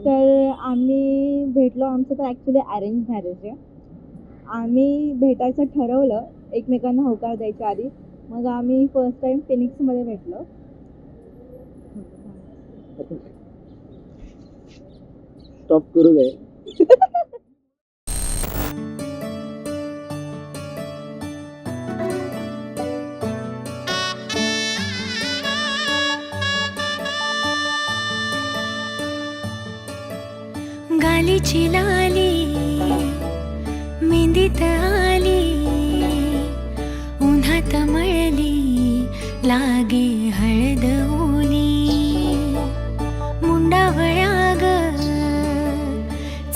तर आम्ही भेटलो. आमचं तर ॲक्च्युली अरेंज मॅरेज आहे. आम्ही भेटायचं ठरवलं एकमेकांना होकार द्यायच्या आधी. मग आम्ही फर्स्ट टाइम फिनिक्समध्ये भेटलो. स्टॉप करू गए. गालीची लाली मेहंदीत आली, उन्हात मळली लागे हळद ओली. मुंडावळ्या ग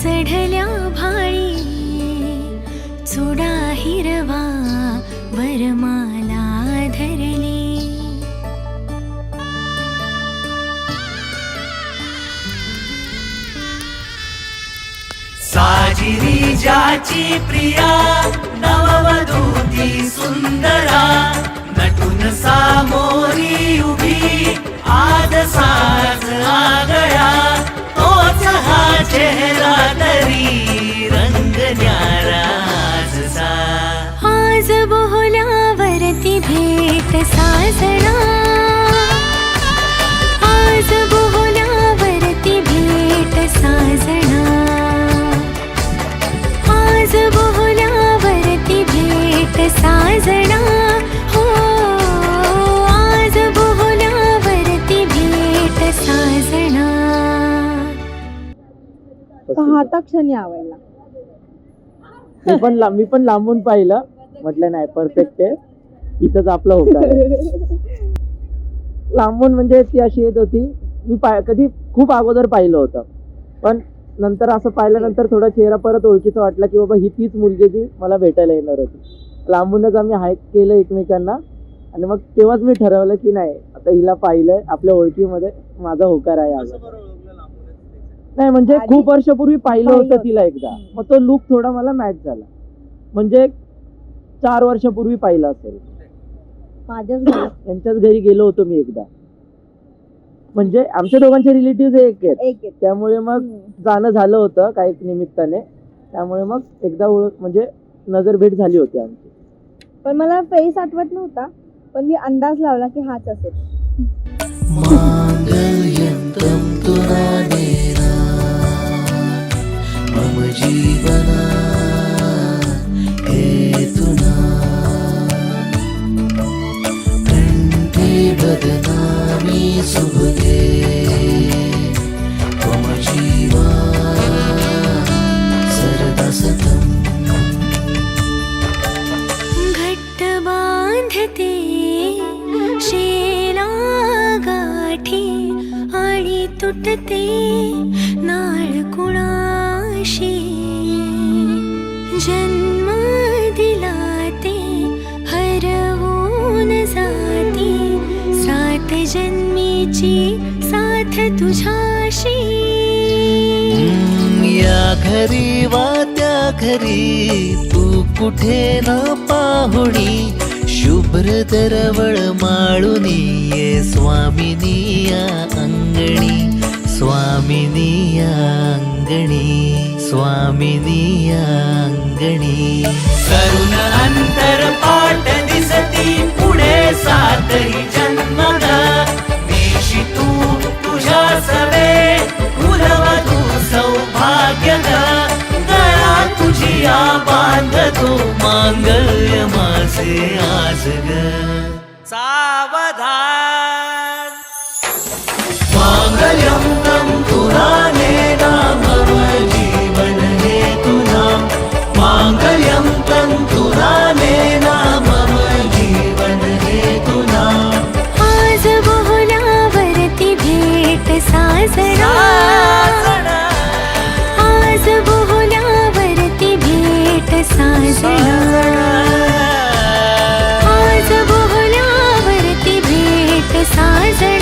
चढल्या भाळी, चुडा हिरवा वरमाला धरली. साजिरी ज्याची प्रिया, नववधूती सुंदरा, नटून सामोरी उभी आज साज आगळा. तोच हा चेहरा तरी रंग न्यारा आजचा. आज बोहल्यावरती भेट साजणा, आज बोहल्यावरती भेट साजणा, आज बोहल्यावरती भेट साजणा. हो आज बोहल्यावरती भेट साजणा. पाहता क्षणी आवडला. मी पण लांबून पाहिलं, म्हटलं नाही परफेक्ट आहे, इथंच आपला होकार आहे. लांबून म्हणजे ती अशी येत होती. मी कधी खूप अगोदर पाहिलं होतं, पण नंतर असं पाहिल्यानंतर थोडा चेहरा परत ओळखीचा वाटला की बाबा ही तीच मुलगी जी मला भेटायला येणार होती. लांबूनच आम्ही हाईक केलं एकमेकांना आणि मग तेव्हाच मी ठरवलं की नाही आता हिला पाहिलंय, आपल्या ओळखीमध्ये माझा होकार आहे. नाही म्हणजे खूप वर्षापूर्वी पाहिलं होतं तिला एकदा, मग तो लुक थोडा मला मॅच झाला. म्हणजे 4 वर्षापूर्वी पाहिलं असेल. माझ्याच घरी. त्यांच्याच घरी गेलो होतो मी एकदा. म्हणजे आमच्या दोघांचे रिलेटिव्ह एक आहेत, त्यामुळे मग जाणं झालं होतं काही निमित्ताने. त्यामुळे मग एकदा म्हणजे नजर भेट झाली होती आमची. पण मला फेस आठवत नव्हता, पण मी अंदाज लावला की हाच असेल. मांगल्यं तुरानेन मम जीवना हेतुना, कंठे बदनामी शुभगे त्वं जीवा सरदा सतम्. घट्ट बांधते शेला गाठी आणि तुटते नाळ कुणाशी. जन्म दिला ते हरवून जाती, सात जन्मीची साथ तुझ्याशी. या घरी वा त्या घरी तू कुठे न पाहुणी, शुभ्र दरवळ माळुनी ये स्वामिनी या अंगणी. स्वामिनी या अंगणी, स्वामिनी या अंगणी. करुण अंतरपाट दिसती पुढे 7 जन्मग, देशी तू तुझ्या सवे कुलवधू सौभाग्य ग. गळा तुझिया बांधतो मांगल्य माझे आज ग. सावधान. मांगल्यं तं तुरानेन मम जीवन हेतुना, मांगल्यं तं तुरानेन मम जीवन हेतुना. आज बोहल्यावरती भेट साजणा, आज बोहल्यावरती भेट साजणा, आज बोहल्यावरती भेट साजणा.